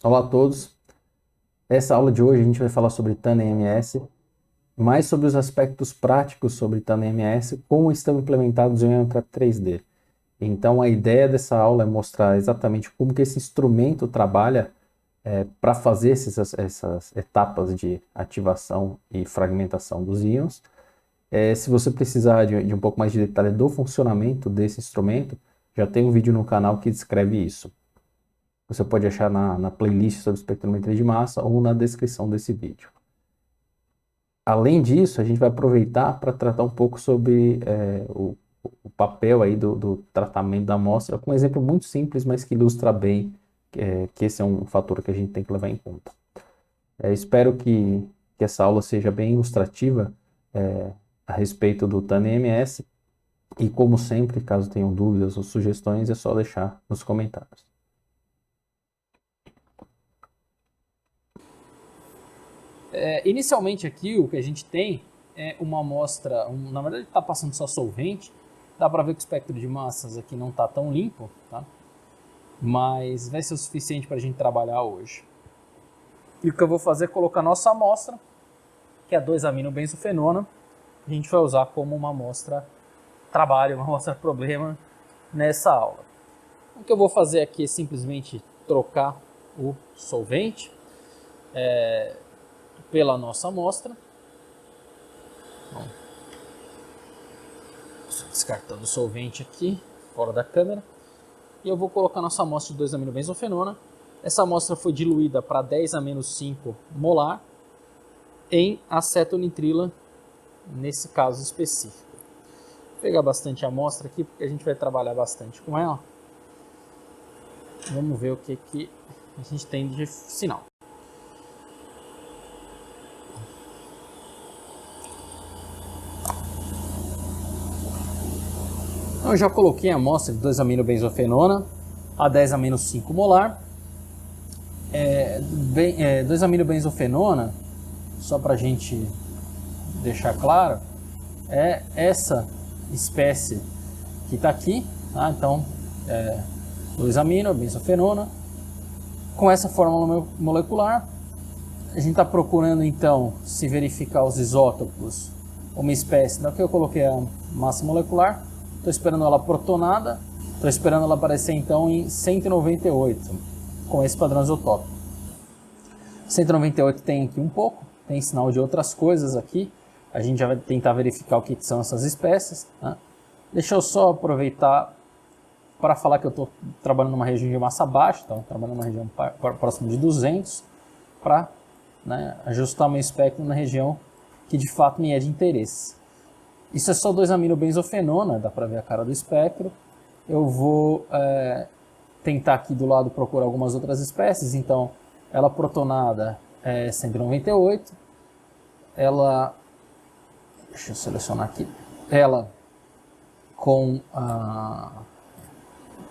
Olá a todos. Essa aula de hoje a gente vai falar sobre TANEMS, mais sobre os aspectos práticos sobre TANEMS, como estão implementados em Amstrad 3D. Então a ideia dessa aula é mostrar exatamente como que esse instrumento trabalha para fazer essas etapas de ativação e fragmentação dos íons. Se você precisar de um pouco mais de detalhe do funcionamento desse instrumento, já tem um vídeo no canal que descreve isso. Você pode achar na playlist sobre espectrometria de massa ou na descrição desse vídeo. Além disso, a gente vai aproveitar para tratar um pouco sobre o papel aí do tratamento da amostra, com um exemplo muito simples, mas que ilustra bem que esse é um fator que a gente tem que levar em conta. Espero que essa aula seja bem ilustrativa a respeito do TANEMS, e como sempre, caso tenham dúvidas ou sugestões, é só deixar nos comentários. Inicialmente aqui o que a gente tem é uma amostra, na verdade está passando só solvente, dá para ver que o espectro de massas aqui não está tão limpo, tá? Mas vai ser o suficiente para a gente trabalhar hoje. E o que eu vou fazer é colocar a nossa amostra, que é 2-aminobenzofenona, a gente vai usar como uma amostra trabalho, uma amostra problema nessa aula. O que eu vou fazer aqui é simplesmente trocar o solvente pela nossa amostra. Bom, descartando o solvente aqui, fora da câmera. E eu vou colocar nossa amostra de 2-aminobenzofenona. Essa amostra foi diluída para 10 a menos 5 molar em acetonitrila, nesse caso específico. Vou pegar bastante amostra aqui, porque a gente vai trabalhar bastante com ela. Vamos ver o que a gente tem de sinal. Então, eu já coloquei a amostra de 2-aminobenzofenona a 10 a menos 5 molar. 2-aminobenzofenona, só para a gente deixar claro, é essa espécie que está aqui, tá? Então, 2-aminobenzofenona, com essa fórmula molecular. A gente está procurando então se verificar os isótopos, uma espécie, daqui eu coloquei a massa molecular, estou esperando ela protonada, estou esperando ela aparecer então em 198, com esse padrão isotópico. 198 tem aqui um pouco, tem sinal de outras coisas aqui, a gente já vai tentar verificar o que são essas espécies, né? Deixa eu só aproveitar para falar que eu estou trabalhando numa região de massa baixa, então trabalhando numa região próxima de 200, para ajustar meu espectro na região que de fato me é de interesse. Isso é só 2-aminobenzofenona, dá para ver a cara do espectro. Eu vou tentar aqui do lado procurar algumas outras espécies, então ela protonada é 198, ela, deixa eu selecionar aqui, ela com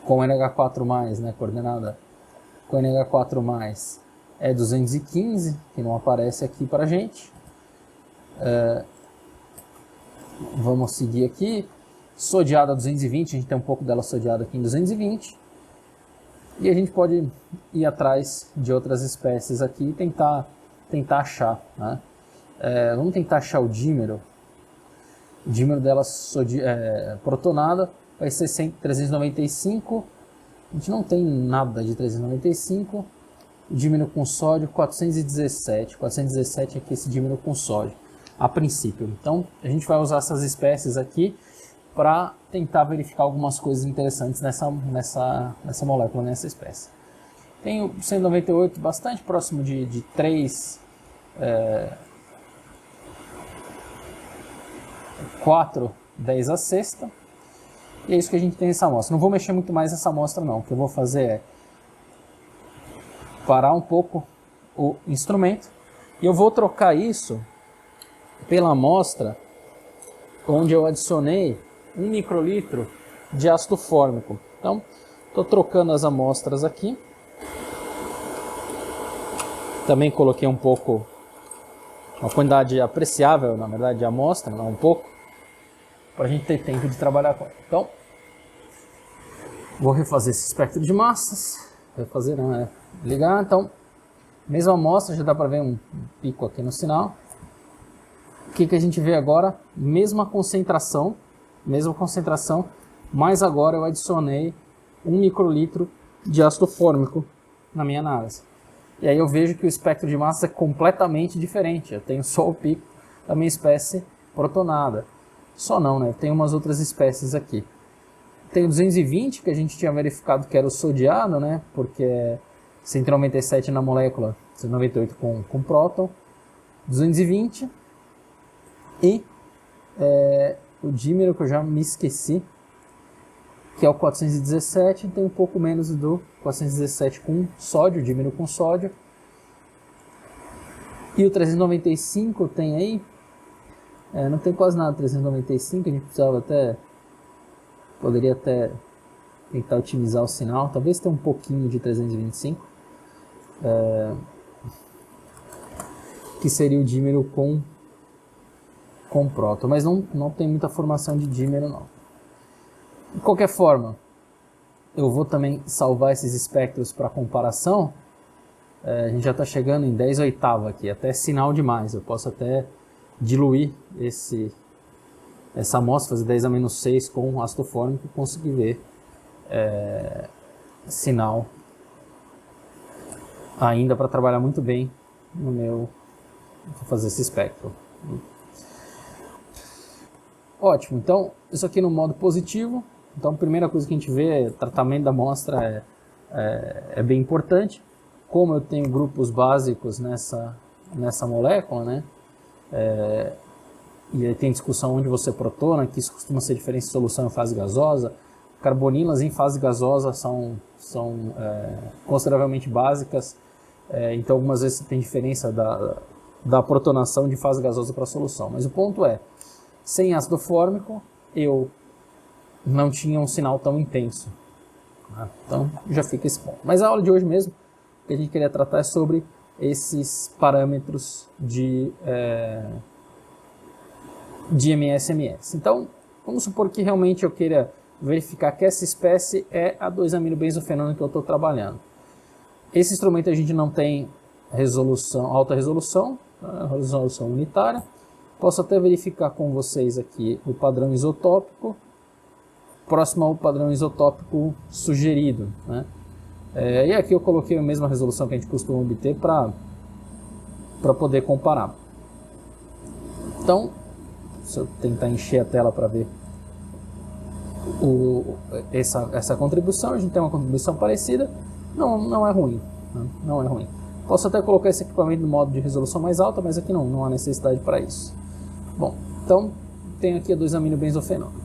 NH4+, né, coordenada com NH4+, é 215, que não aparece aqui para a gente. Vamos seguir aqui. Sodiada 220, a gente tem um pouco dela sodiada aqui em 220. E a gente pode ir atrás de outras espécies aqui e tentar achar, né? Vamos tentar achar o dímero. O dímero dela protonada vai ser 395. A gente não tem nada de 395. O dímero com sódio 417. 417 é aqui esse dímero com sódio, a princípio. Então a gente vai usar essas espécies aqui para tentar verificar algumas coisas interessantes nessa molécula, nessa espécie. Tem o 198 bastante próximo de 3, 4, 10 a sexta. E é isso que a gente tem nessa amostra. Não vou mexer muito mais nessa amostra não. O que eu vou fazer é parar um pouco o instrumento e eu vou trocar isso pela amostra onde eu adicionei 1 microlitro de ácido fórmico. Então, estou trocando as amostras aqui. Também coloquei um pouco, uma quantidade apreciável, na verdade, de amostra, não um pouco, para a gente ter tempo de trabalhar com ela. Então, vou refazer esse espectro de massas. Refazer não, ligar, então, Mesma amostra, já dá para ver um pico aqui no sinal. O que a gente vê agora? Mesma concentração, mas agora eu adicionei 1 microlitro de ácido fórmico na minha análise. E aí eu vejo que o espectro de massa é completamente diferente. Eu tenho só o pico da minha espécie protonada. Só não, né? Tem umas outras espécies aqui. Tem o 220, que a gente tinha verificado que era o sodiado, né? Porque é 197 na molécula, 198 com próton. 220. E o dímero, que eu já me esqueci, que é o 417, tem um pouco menos do 417 com sódio, dímero com sódio. E o 395 tem aí, não tem quase nada 395, a gente poderia até tentar otimizar o sinal, talvez tenha um pouquinho de 325, que seria o dímero com próton, mas não tem muita formação de dímero não. De qualquer forma, eu vou também salvar esses espectros para comparação. A gente já está chegando em 10/8 aqui, até sinal demais. Eu posso até diluir essa amostra, fazer 10⁻⁶ com ácido fórmico e conseguir ver sinal ainda para trabalhar muito bem no meu, vou fazer esse espectro. Ótimo, então isso aqui no modo positivo. Então a primeira coisa que a gente vê é o tratamento da amostra é bem importante. Como eu tenho grupos básicos nessa molécula, né? E aí tem discussão onde você protona, que isso costuma ser diferente de solução em fase gasosa. Carbonilas em fase gasosa são consideravelmente básicas, então algumas vezes tem diferença da protonação de fase gasosa para solução. Mas o ponto é, sem ácido fórmico, eu não tinha um sinal tão intenso. Então, já fica esse ponto. Mas a aula de hoje mesmo, o que a gente queria tratar é sobre esses parâmetros de MS-MS. Então, vamos supor que realmente eu queira verificar que essa espécie é a 2-aminobenzofenona que eu estou trabalhando. Esse instrumento a gente não tem alta resolução, resolução unitária. Posso até verificar com vocês aqui o padrão isotópico, próximo ao padrão isotópico sugerido, né? E aqui eu coloquei a mesma resolução que a gente costuma obter para poder comparar. Então, se eu tentar encher a tela para ver essa contribuição, a gente tem uma contribuição parecida, não é ruim, né? Não é ruim. Posso até colocar esse equipamento no modo de resolução mais alta, mas aqui não há necessidade para isso. Bom, então tenho aqui a 2-aminobenzofenona.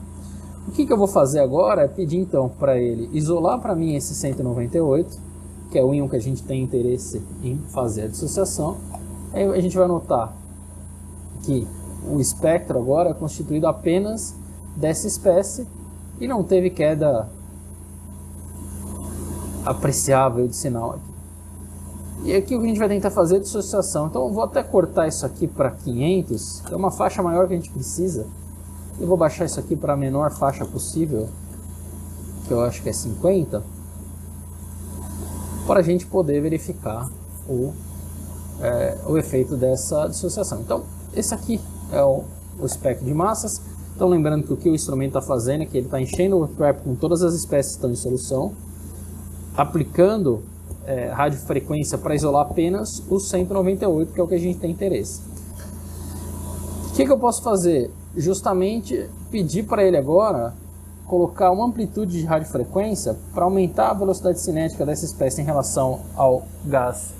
O que eu vou fazer agora é pedir então para ele isolar para mim esse 198, que é o íon que a gente tem interesse em fazer a dissociação. Aí a gente vai notar que o espectro agora é constituído apenas dessa espécie e não teve queda apreciável de sinal aqui. E aqui o que a gente vai tentar fazer é dissociação. Então eu vou até cortar isso aqui para 500, que é uma faixa maior que a gente precisa. Eu vou baixar isso aqui para a menor faixa possível, que eu acho que é 50, para a gente poder verificar o efeito dessa dissociação. Então, esse aqui é o espectro de massas. Então, lembrando que o que o instrumento está fazendo é que ele está enchendo o trap com todas as espécies que estão em solução, aplicando radiofrequência para isolar apenas o 198, que é o que a gente tem interesse. O que eu posso fazer? Justamente pedir para ele agora colocar uma amplitude de radiofrequência para aumentar a velocidade cinética dessa espécie em relação ao gás,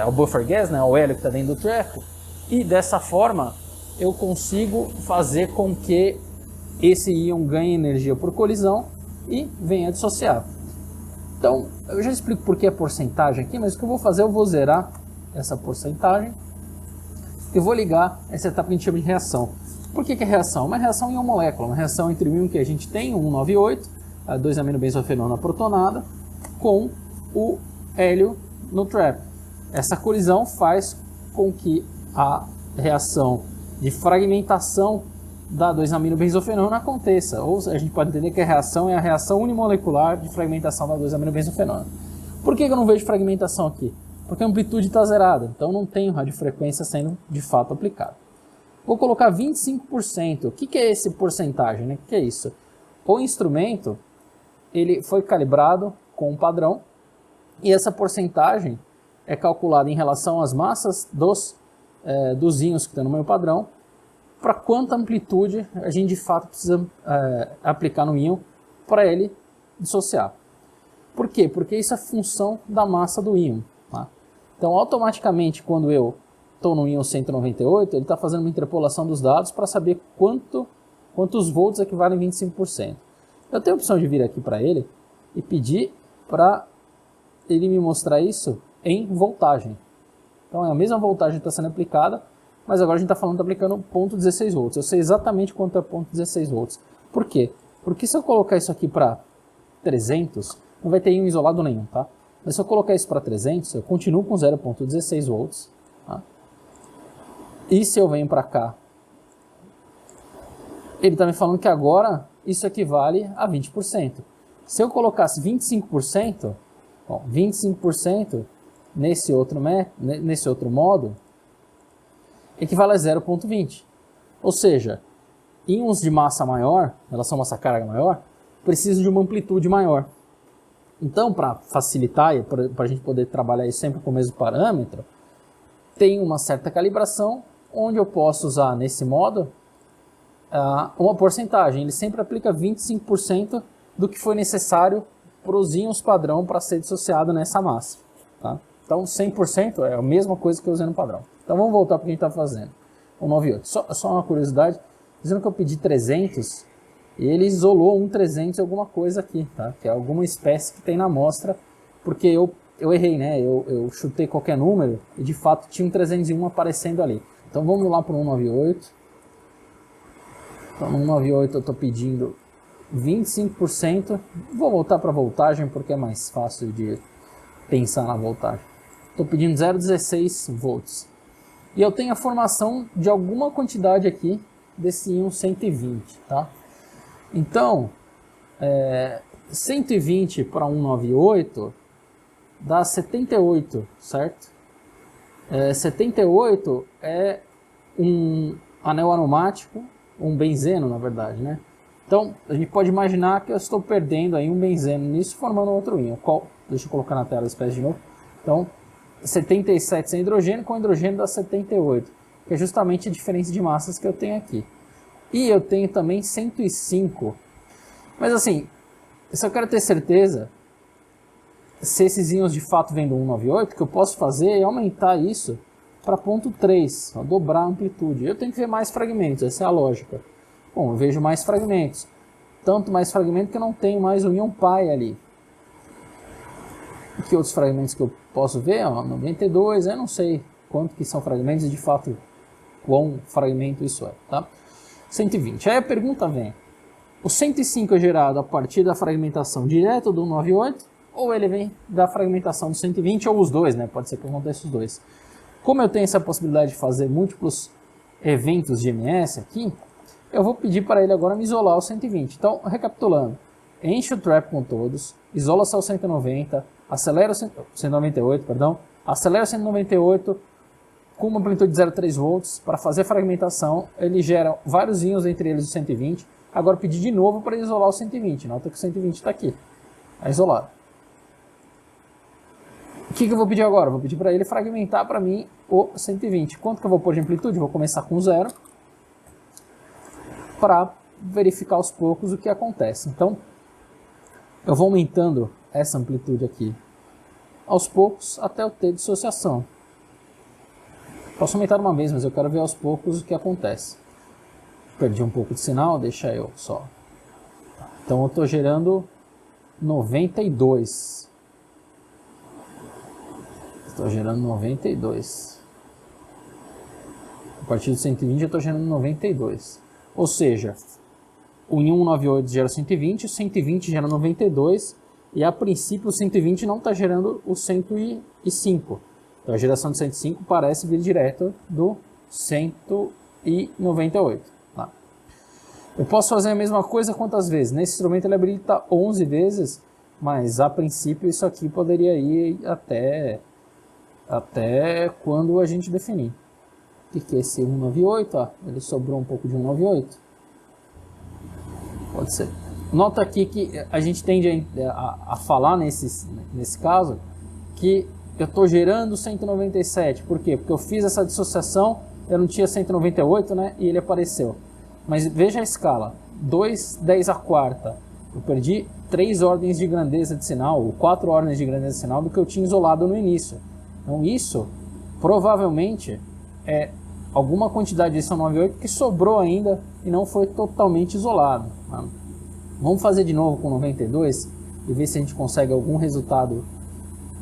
ao buffer gas, né, ao hélio que está dentro do treco, e dessa forma eu consigo fazer com que esse íon ganhe energia por colisão e venha a dissociar. Então, eu já explico por que a porcentagem aqui, mas o que eu vou fazer, eu vou zerar essa porcentagem e vou ligar essa etapa que a gente chama de reação. Por que é reação? Uma reação em uma molécula, uma reação entre o íon que a gente tem, o 198, a 2-aminobenzofenona protonada, com o hélio no trap. Essa colisão faz com que a reação de fragmentação da 2-aminobenzofenona aconteça. Ou a gente pode entender que a reação é a reação unimolecular de fragmentação da 2-aminobenzofenona. Por que eu não vejo fragmentação aqui? porque a amplitude está zerada, então não tem radiofrequência sendo de fato aplicada. Vou colocar 25%. O que é esse porcentagem, né? O que é isso? O instrumento ele foi calibrado com um padrão e essa porcentagem é calculada em relação às massas dos íons que estão no meio padrão, para quanta amplitude a gente de fato precisa aplicar no íon para ele dissociar. Por quê? Porque isso é função da massa do íon. Tá? Então, automaticamente, quando eu estou no íon 198, ele está fazendo uma interpolação dos dados para saber quantos volts equivalem a 25%. Eu tenho a opção de vir aqui para ele e pedir para ele me mostrar isso em voltagem. Então, é a mesma voltagem que está sendo aplicada, mas agora a gente está falando, aplicando 0.16 volts. Eu sei exatamente quanto é 0.16 volts. Por quê? Porque se eu colocar isso aqui para 300, não vai ter íon isolado nenhum, tá? Mas se eu colocar isso para 300, eu continuo com 0.16 volts. Tá? E se eu venho para cá, ele está me falando que agora isso equivale a 20%. Se eu colocasse 25%, bom, 25% nesse outro modo, equivale a 0.20. Ou seja, íons de massa maior, em relação a massa carga maior, precisam de uma amplitude maior. Então, para facilitar e para a gente poder trabalhar isso sempre com o mesmo parâmetro, tem uma certa calibração, onde eu posso usar nesse modo uma porcentagem. Ele sempre aplica 25% do que foi necessário para os íons padrão para ser dissociado nessa massa. Tá? Então, 100% é a mesma coisa que eu usei no padrão. Então, vamos voltar para o que a gente está fazendo. 198. Só uma curiosidade, dizendo que eu pedi 300, e ele isolou um 300 e alguma coisa aqui, tá? Que é alguma espécie que tem na amostra, porque eu errei, né? Eu chutei qualquer número e de fato tinha um 301 aparecendo ali. Então vamos lá para o 198. Então no 198 eu estou pedindo 25%. Vou voltar para a voltagem porque é mais fácil de pensar na voltagem. Estou pedindo 0,16 volts. E eu tenho a formação de alguma quantidade aqui desse íon 120, tá? Então, 120 para 198 dá 78, certo? 78 é um anel aromático, um benzeno, na verdade, né? Então, a gente pode imaginar que eu estou perdendo aí um benzeno nisso, formando outro íon. Deixa eu colocar na tela a espécie de novo. Então, 77 sem hidrogênio, com hidrogênio dá 78, que é justamente a diferença de massas que eu tenho aqui. E eu tenho também 105. Mas assim, eu só quero ter certeza se esses íons de fato vêm do 198, que eu posso fazer é aumentar isso para 0.3, dobrar a amplitude. Eu tenho que ver mais fragmentos, essa é a lógica. Bom, eu vejo mais fragmentos. Tanto mais fragmento que eu não tenho mais o íon pi ali. Que outros fragmentos que eu posso ver? 92, eu não sei quanto que são fragmentos e de fato quão fragmento isso é, tá? 120. Aí a pergunta vem, o 105 é gerado a partir da fragmentação direto do 198 ou ele vem da fragmentação do 120 ou os dois, né? Pode ser que aconteça os dois. Como eu tenho essa possibilidade de fazer múltiplos eventos de MS aqui, eu vou pedir para ele agora me isolar o 120. Então, recapitulando, enche o trap com todos, isola só o 190, acelera o 198, perdão, acelera o 198 com uma amplitude de 0,3 volts para fazer a fragmentação, ele gera vários íons entre eles o 120, agora pedir de novo para isolar o 120, nota que o 120 está aqui, é isolado. O que eu vou pedir agora? Vou pedir para ele fragmentar para mim o 120. Quanto que eu vou pôr de amplitude? Vou começar com 0 para verificar aos poucos o que acontece. Então, eu vou aumentando essa amplitude aqui aos poucos até eu ter dissociação. Posso aumentar uma vez, mas eu quero ver aos poucos o que acontece. Perdi um pouco de sinal, deixa eu só. Então eu estou gerando 92. Estou gerando 92. A partir do 120 eu estou gerando 92. Ou seja, o 198 gera 120, o 120 gera 92, e a princípio o 120 não está gerando o 105. Então a geração de 105 parece vir direto do 198. Tá? Eu posso fazer a mesma coisa quantas vezes? Nesse instrumento ele habilita 11 vezes, mas a princípio isso aqui poderia ir até até quando a gente definir. O que é esse 198? Ó, ele sobrou um pouco de 198. Pode ser. Nota aqui que a gente tende a falar nesse caso que eu estou gerando 197. Por quê? Porque eu fiz essa dissociação, eu não tinha 198, né? E ele apareceu. Mas veja a escala. 2, 10 a quarta. Eu perdi 3 ordens de grandeza de sinal, ou 4 ordens de grandeza de sinal do que eu tinha isolado no início. Então isso, provavelmente, é alguma quantidade de 198 que sobrou ainda e não foi totalmente isolado. Tá? Vamos fazer de novo com 92 e ver se a gente consegue algum resultado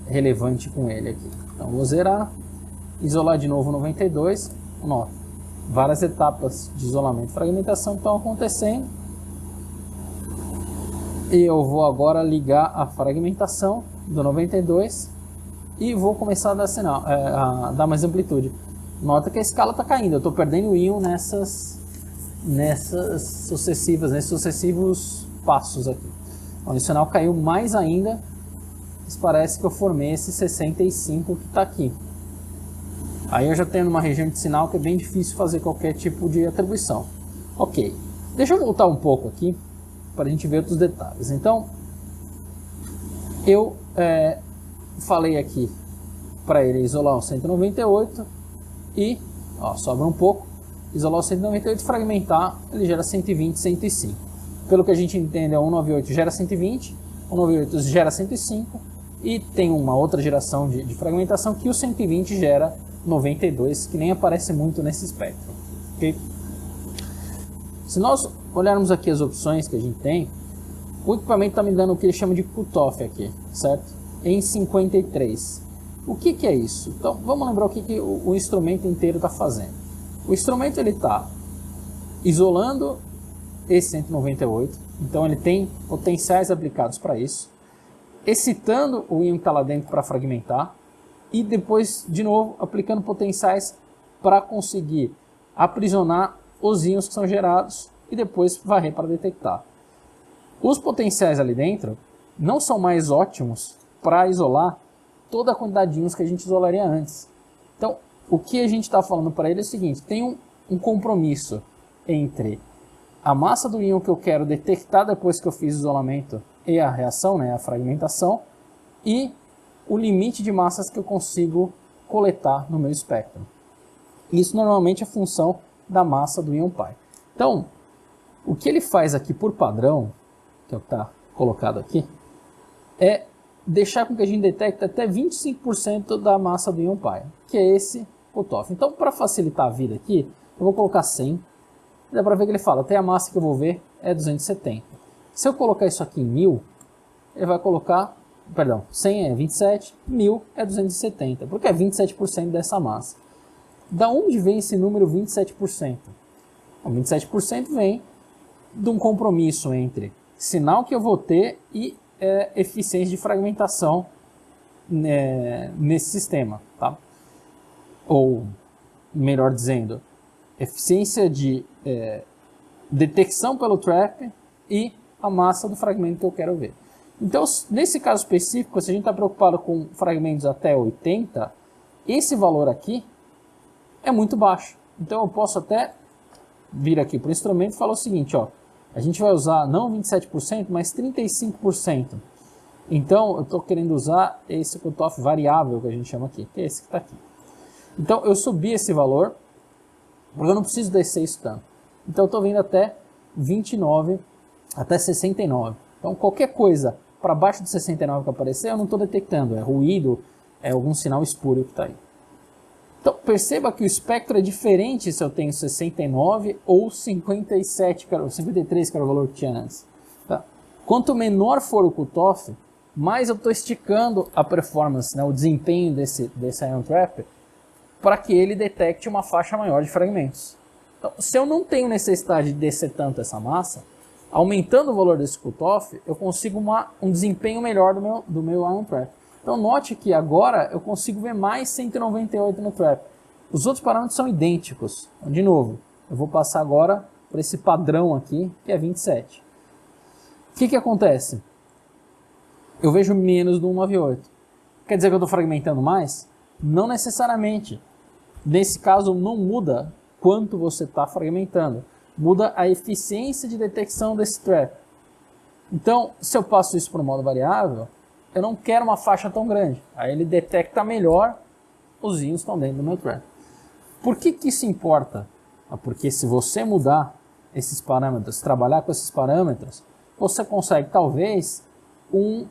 relevante com ele aqui. Então vou zerar, isolar de novo 92, nota, várias etapas de isolamento e fragmentação estão acontecendo. E eu vou agora ligar a fragmentação do 92 e vou começar a dar sinal, a dar mais amplitude. Nota que a escala está caindo, eu estou perdendo o íon nesses sucessivos passos aqui. O sinal caiu mais ainda, mas parece que eu formei esse 65 que está aqui. Aí eu já tenho uma região de sinal que é bem difícil fazer qualquer tipo de atribuição. Ok, deixa eu voltar um pouco aqui para a gente ver outros detalhes. Então, eu falei aqui para ele isolar o 198 e, ó, sobra um pouco, isolar o 198 e fragmentar, ele gera 120, 105. Pelo que a gente entende, a 198 gera 120, 198 gera 105 e tem uma outra geração de fragmentação que o 120 gera 92, que nem aparece muito nesse espectro. Okay? Se nós olharmos aqui as opções que a gente tem, o equipamento está me dando o que ele chama de cutoff aqui, certo? Em 53. O que é isso? Então, vamos lembrar o que o instrumento inteiro está fazendo. O instrumento está isolando esse 198, então ele tem potenciais aplicados para isso, excitando o íon que está lá dentro para fragmentar, e depois, de novo, aplicando potenciais para conseguir aprisionar os íons que são gerados e depois varrer para detectar. Os potenciais ali dentro não são mais ótimos para isolar toda a quantidade de íons que a gente isolaria antes. Então, o que a gente está falando para ele é o seguinte, tem um compromisso entre a massa do íon que eu quero detectar depois que eu fiz o isolamento e a reação, né, a fragmentação, e o limite de massas que eu consigo coletar no meu espectro. Isso normalmente é função da massa do íon π. Então, o que ele faz aqui por padrão, que é o que está colocado aqui, é deixar com que a gente detecte até 25% da massa do íon π, que é esse cutoff. Então, para facilitar a vida aqui, eu vou colocar 100. Dá para ver que ele fala, até a massa que eu vou ver é 270. Se eu colocar isso aqui em 1000, ele vai colocar, perdão, 100 é 27, 1000 é 270, porque é 27% dessa massa. Da onde vem esse número 27%? O 27% vem de um compromisso entre sinal que eu vou ter e eficiência de fragmentação nesse sistema, tá? Ou, melhor dizendo, eficiência de detecção pelo trap e a massa do fragmento que eu quero ver. Então, nesse caso específico, se a gente está preocupado com fragmentos até 80, esse valor aqui é muito baixo. Então, eu posso até vir aqui para o instrumento e falar o seguinte, ó, a gente vai usar não 27%, mas 35%. Então, eu estou querendo usar esse cutoff variável que a gente chama aqui, que é esse que está aqui. Então, eu subi esse valor, porque eu não preciso descer isso tanto. Então, eu estou vindo até 29, até 69. Então, qualquer coisa para baixo de 69 que aparecer, eu não estou detectando. É ruído, é algum sinal espúrio que está aí. Então, perceba que o espectro é diferente se eu tenho 69 ou 57, 53, que era o valor que tinha antes. Tá? Quanto menor for o cutoff, mais eu estou esticando a performance, né, o desempenho desse ion trap, para que ele detecte uma faixa maior de fragmentos. Então, se eu não tenho necessidade de descer tanto essa massa, aumentando o valor desse cutoff, eu consigo um desempenho melhor do meu ion trap. Então note que agora eu consigo ver mais 198 no trap. Os outros parâmetros são idênticos. Então, de novo, eu vou passar agora para esse padrão aqui, que é 27. O que acontece? Eu vejo menos do 198. Quer dizer que eu estou fragmentando mais? Não necessariamente. Nesse caso, não muda quanto você está fragmentando. Muda a eficiência de detecção desse trap. Então, se eu passo isso para o modo variável, eu não quero uma faixa tão grande. Aí ele detecta melhor os íons que estão dentro do meu trap. Por que isso importa? Porque se você mudar esses parâmetros, trabalhar com esses parâmetros, você consegue talvez um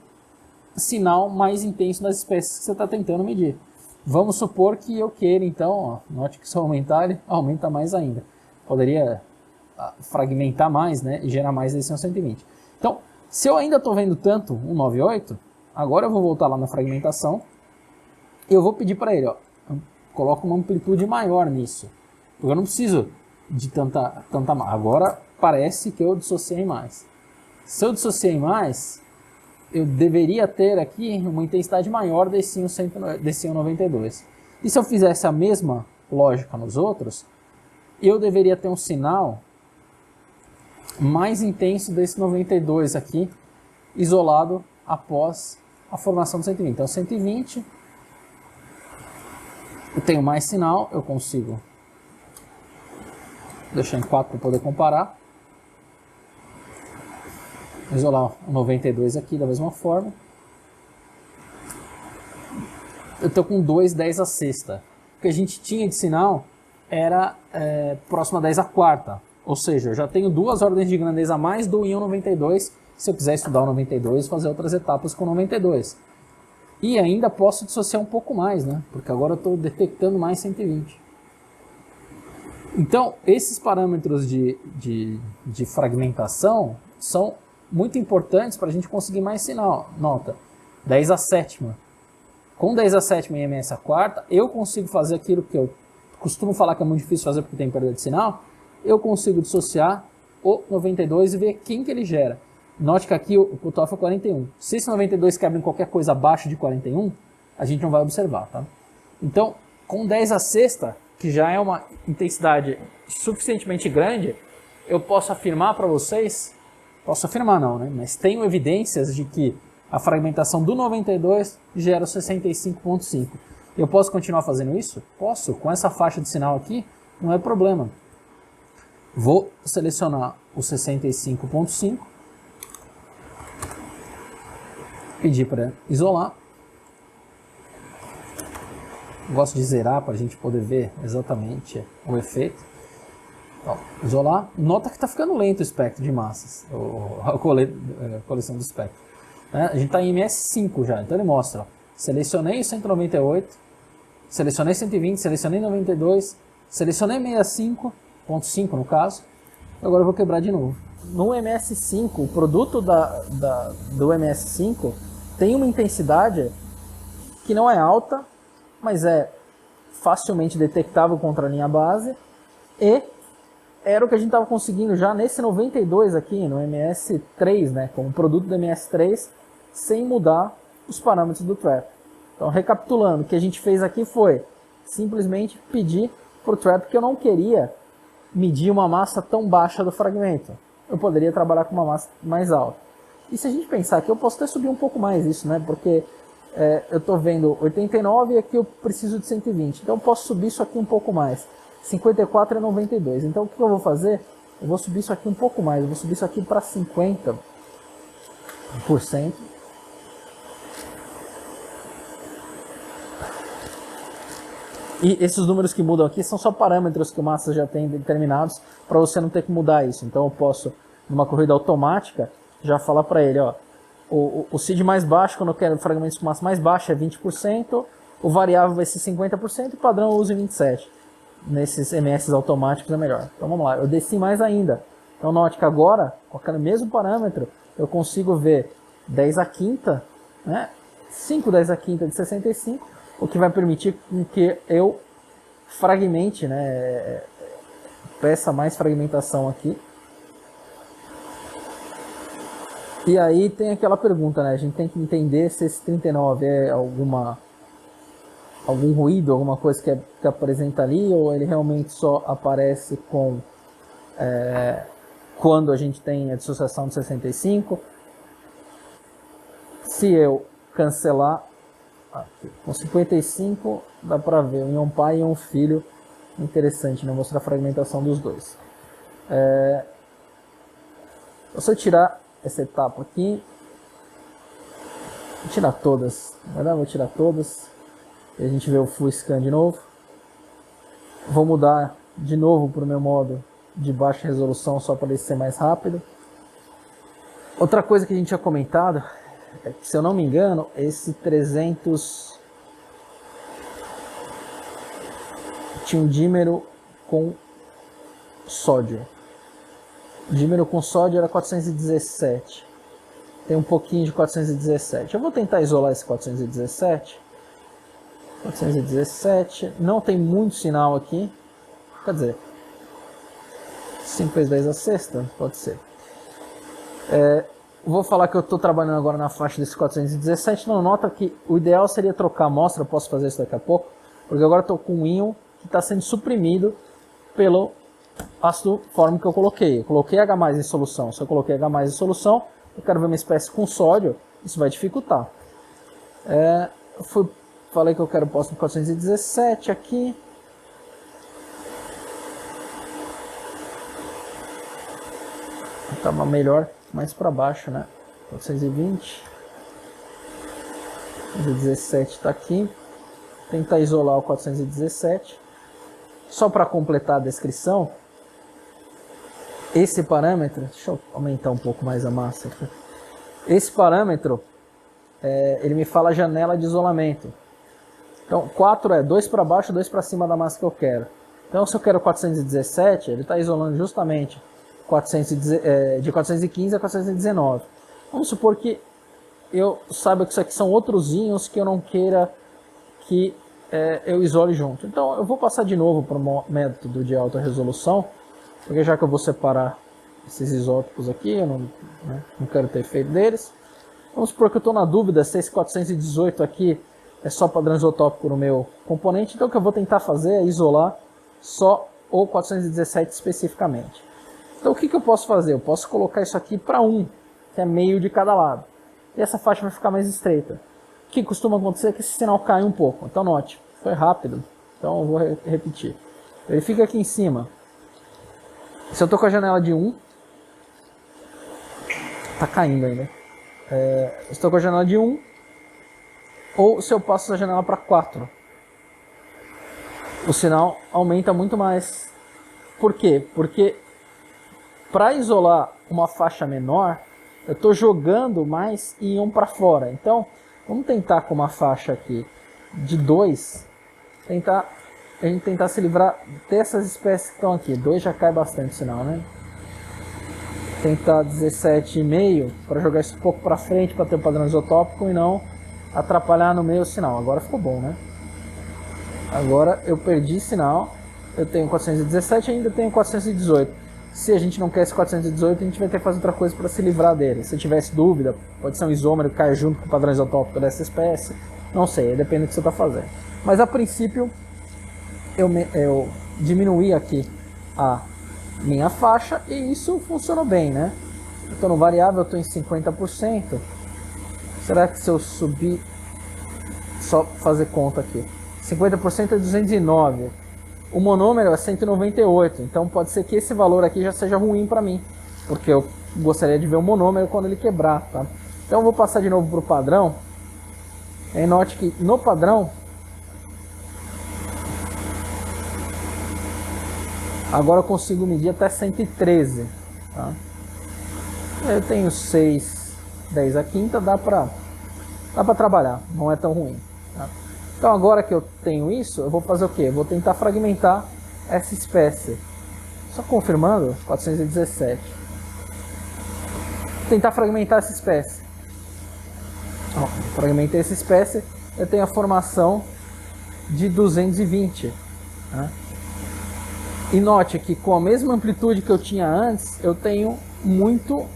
sinal mais intenso das espécies que você está tentando medir. Vamos supor que eu queira, então, ó, note que se eu aumentar, ele aumenta mais ainda. Poderia fragmentar mais, né, e gerar mais desse 120. Então, se eu ainda estou vendo tanto 198, agora eu vou voltar lá na fragmentação e eu vou pedir para ele, ó, coloca uma amplitude maior nisso. Porque eu não preciso de tanta agora parece que eu dissociei mais. Se eu dissociei mais, eu deveria ter aqui uma intensidade maior desse 192. E se eu fizesse a mesma lógica nos outros, eu deveria ter um sinal mais intenso desse 92 aqui, isolado após a formação do 120. Então 120, eu tenho mais sinal, eu consigo deixar em 4 para poder comparar. Isolar o 92 aqui da mesma forma. Eu estou com 2, 10 a sexta. O que a gente tinha de sinal era próximo a 10 a quarta. Ou seja, eu já tenho 2 ordens de grandeza a mais do íon 92, se eu quiser estudar o 92 e fazer outras etapas com o 92. E ainda posso dissociar um pouco mais, né? Porque agora eu estou detectando mais 120. Então, esses parâmetros de fragmentação são muito importantes para a gente conseguir mais sinal. Nota, 10 a sétima. Com 10 a sétima e ms a quarta, eu consigo fazer aquilo que eu costumo falar que é muito difícil fazer porque tem perda de sinal. Eu consigo dissociar o 92 e ver quem que ele gera. Note que aqui o cutoff é 41. Se esse 92 quebra em qualquer coisa abaixo de 41, a gente não vai observar, tá? Então, com 10 a sexta, que já é uma intensidade suficientemente grande, eu posso afirmar para vocês, posso afirmar não, né? Mas tenho evidências de que a fragmentação do 92 gera o 65.5. Eu posso continuar fazendo isso? Posso, com essa faixa de sinal aqui, não é problema. Vou selecionar o 65.5, pedir para isolar. Gosto de zerar para a gente poder ver exatamente o efeito. Então, isolar. Nota que está ficando lento o espectro de massas, a coleção do espectro. A gente está em MS5 já, então ele mostra. Ó, selecionei o 198, selecionei 120, selecionei 92, selecionei 65.5 no caso. Agora eu vou quebrar de novo. No MS5, o produto do MS5 tem uma intensidade que não é alta, mas é facilmente detectável contra a linha base, e era o que a gente estava conseguindo já nesse 92 aqui, no MS3, né, como produto do MS3, sem mudar os parâmetros do trap. Então, recapitulando, o que a gente fez aqui foi simplesmente pedir para o trap que eu não queria medir uma massa tão baixa do fragmento. Eu poderia trabalhar com uma massa mais alta. E se a gente pensar que eu posso até subir um pouco mais isso, né, porque eu estou vendo 89 e aqui eu preciso de 120. Então eu posso subir isso aqui um pouco mais. 54 é 92. Então o que eu vou fazer? Eu vou subir isso aqui um pouco mais. Eu vou subir isso aqui para 50%. E esses números que mudam aqui são só parâmetros que o Massa já tem determinados para você não ter que mudar isso. Então eu posso, numa corrida automática, já falar para ele, ó, o seed mais baixo, quando eu quero fragmentos com massa mais baixa, é 20%, o variável vai ser 50% e o padrão eu uso 27%. Nesses MS automáticos é melhor. Então vamos lá, eu desci mais ainda. Então note que agora, com aquele mesmo parâmetro, eu consigo ver 10 a quinta, né? 5 10 a quinta de 65, o que vai permitir que eu fragmente, né? Peça mais fragmentação aqui. E aí tem aquela pergunta, né? A gente tem que entender se esse 39 é algum ruído, alguma coisa que apresenta ali, ou ele realmente só aparece com quando a gente tem a dissociação de 65. Se eu cancelar Aqui. Com 55 dá para ver um íon pai e um filho. Interessante, né? Mostrar a fragmentação dos dois. Se eu tirar essa etapa aqui, vou tirar todas, vou tirar todas, e a gente vê o full scan de novo. Vou mudar de novo para o meu modo de baixa resolução, só para ele ser mais rápido. Outra coisa que a gente tinha comentado, é que, se eu não me engano, esse 300 tinha um dímero com sódio. O dímero com sódio era 417. Tem um pouquinho de 417. Eu vou tentar isolar esse 417. 417. Não tem muito sinal aqui. Quer dizer, 5 vezes 10 a sexta? Pode ser. Vou falar que eu estou trabalhando agora na faixa desse 417. Não, nota que o ideal seria trocar a amostra. Eu posso fazer isso daqui a pouco. Porque agora estou com um íon que está sendo suprimido pelo ácido fórmico que eu coloquei. Eu coloquei H+ em solução. Se eu coloquei H+ em solução, eu quero ver uma espécie com sódio, isso vai dificultar. Falei que eu quero o próximo 417 aqui. Estava melhor mais para baixo, né? 420. 417 está aqui. Tentar isolar o 417. Só para completar a descrição, esse parâmetro, deixa eu aumentar um pouco mais a massa aqui. Esse parâmetro, ele me fala a janela de isolamento. Então, 4 é 2 para baixo, 2 para cima da massa que eu quero. Então, se eu quero 417, ele está isolando justamente de 415 a 419. Vamos supor que eu saiba que isso aqui são outros íons que eu não queira que eu isole junto. Então, eu vou passar de novo para o método de alta resolução, porque já que eu vou separar esses isótopos aqui, eu não quero ter efeito deles. Vamos supor que eu estou na dúvida se esse 418 aqui é só padrão isotópico no meu componente. Então o que eu vou tentar fazer é isolar só o 417 especificamente. Então o que eu posso fazer? Eu posso colocar isso aqui para 1, que é meio de cada lado. E essa faixa vai ficar mais estreita. O que costuma acontecer é que esse sinal cai um pouco. Então note, foi rápido. Então eu vou repetir. Verifica aqui em cima. Se eu estou com a janela de 1, está caindo ainda. Estou com a janela de 1, ou se eu passo a janela para 4, o sinal aumenta muito mais. Por quê? Porque para isolar uma faixa menor, eu estou jogando mais íon para fora. Então, vamos tentar com uma faixa aqui de 2, a gente tentar se livrar dessas espécies que estão aqui. 2 já cai bastante o sinal, né? Tentar 17,5 para jogar isso um pouco para frente para ter o padrão isotópico e não atrapalhar no meio o sinal. Agora ficou bom, né? Agora eu perdi sinal. Eu tenho 417 e ainda tenho 418. Se a gente não quer esse 418, a gente vai ter que fazer outra coisa para se livrar dele. Se tivesse dúvida, pode ser um isômero que cai junto com o padrão isotópico dessa espécie. Não sei, depende do que você está fazendo. Mas a princípio, eu diminuí aqui a minha faixa e isso funcionou bem, né? Eu estou no variável, eu estou em 50%. Será que se eu subir, só fazer conta aqui, 50% é 209, o monômero é 198, então pode ser que esse valor aqui já seja ruim para mim, porque eu gostaria de ver o monômero quando ele quebrar, tá? Então eu vou passar de novo para o padrão, e note que no padrão, agora eu consigo medir até 113, tá? Eu tenho 6, 10 a quinta, dá pra trabalhar, não é tão ruim, tá? Então agora que eu tenho isso, eu vou fazer o quê? Eu vou tentar fragmentar essa espécie. Só confirmando, 417. Tentar fragmentar essa espécie. Fragmentei essa espécie, eu tenho a formação de 220, tá? E note que com a mesma amplitude que eu tinha antes, eu tenho muito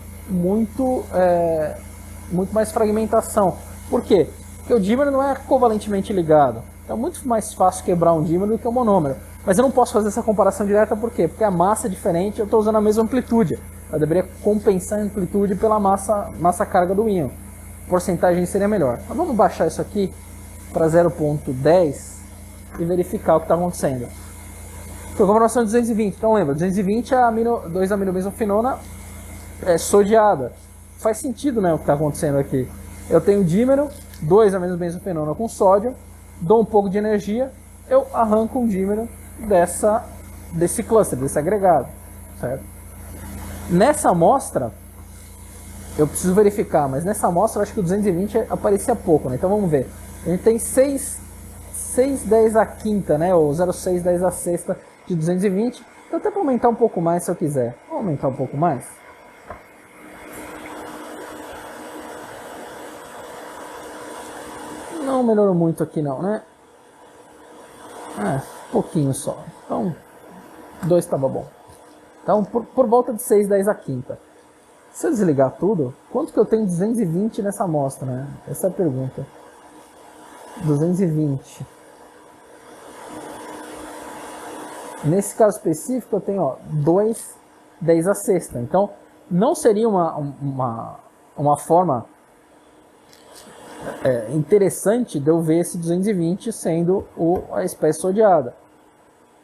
mais fragmentação. Por quê? Porque o dímero não é covalentemente ligado. Então é muito mais fácil quebrar um dímero do que um monômero. Mas eu não posso fazer essa comparação direta, por quê? Porque a massa é diferente, eu estou usando a mesma amplitude. Eu deveria compensar a amplitude pela massa carga do íon. A porcentagem seria melhor. Mas vamos baixar isso aqui para 0.10 e verificar o que está acontecendo. Foi confirmação de 220, então lembra, 220 é a 2-aminobenzofinona sodiada. Faz sentido, né, o que está acontecendo aqui. Eu tenho dímero, 2-aminobenzofinona com sódio, dou um pouco de energia, eu arranco um dímero desse cluster, desse agregado, certo? Nessa amostra, eu preciso verificar, mas nessa amostra eu acho que o 220 aparecia pouco, né? Então vamos ver. A gente tem 6/10 a quinta, né? Ou 0,6/10 a sexta de 220. Então até para aumentar um pouco mais se eu quiser. Vou aumentar um pouco mais. Não melhorou muito aqui não, né? Pouquinho só. Então, 2 estava bom. Então, por volta de 6/10 a quinta. Se eu desligar tudo, quanto que eu tenho 220 nessa amostra, né? Essa é a pergunta. 220. Nesse caso específico, eu tenho 2/10 a sexta. Então, não seria uma forma interessante de eu ver esse 220 sendo a espécie sodiada.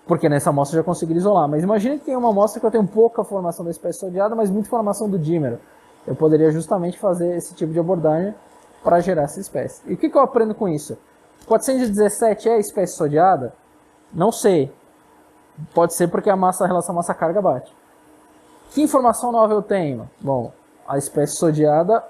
Porque nessa amostra eu já consegui isolar. Mas imagine que tem uma amostra que eu tenho pouca formação da espécie sodiada, mas muita formação do dímero. Eu poderia justamente fazer esse tipo de abordagem para gerar essa espécie. E o que eu aprendo com isso? 417 é a espécie sodiada? Não sei. Pode ser porque a relação massa-carga bate. Que informação nova eu tenho? Bom, a espécie sodiada,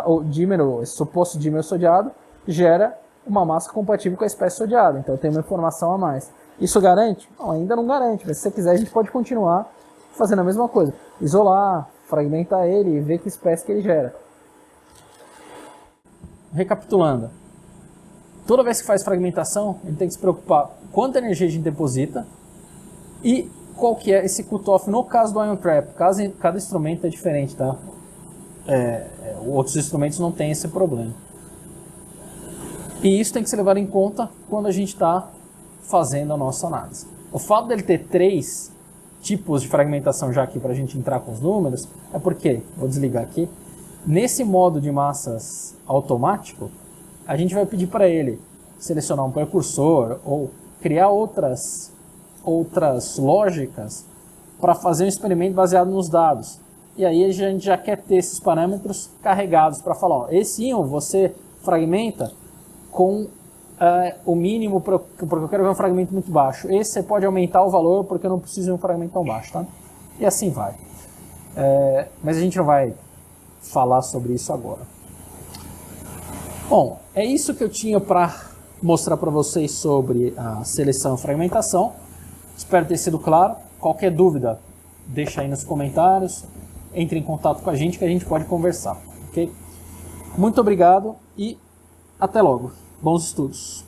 o dímero, esse suposto dímero sodiado, gera uma massa compatível com a espécie sodiada. Então eu tenho uma informação a mais. Isso garante? Não, ainda não garante, mas se você quiser a gente pode continuar fazendo a mesma coisa. Isolar, fragmentar ele e ver que espécie que ele gera. Recapitulando. Toda vez que faz fragmentação, a gente tem que se preocupar quanta energia a gente deposita e qual que é esse cutoff no caso do Ion Trap. Cada instrumento é diferente, tá? Outros instrumentos não têm esse problema. E isso tem que ser levado em conta quando a gente está fazendo a nossa análise. O fato dele ter 3 tipos de fragmentação já aqui para a gente entrar com os números é porque, vou desligar aqui, nesse modo de massas automático, a gente vai pedir para ele selecionar um precursor ou criar outras lógicas para fazer um experimento baseado nos dados. E aí a gente já quer ter esses parâmetros carregados para falar, ó, esse íon você fragmenta com o mínimo, porque eu quero ver um fragmento muito baixo. Esse você pode aumentar o valor porque eu não preciso de um fragmento tão baixo, tá? E assim vai. Mas a gente não vai falar sobre isso agora. Bom, é isso que eu tinha para mostrar para vocês sobre a seleção e fragmentação. Espero ter sido claro. Qualquer dúvida, deixa aí nos comentários. Entre em contato com a gente que a gente pode conversar, ok? Muito obrigado e até logo. Bons estudos!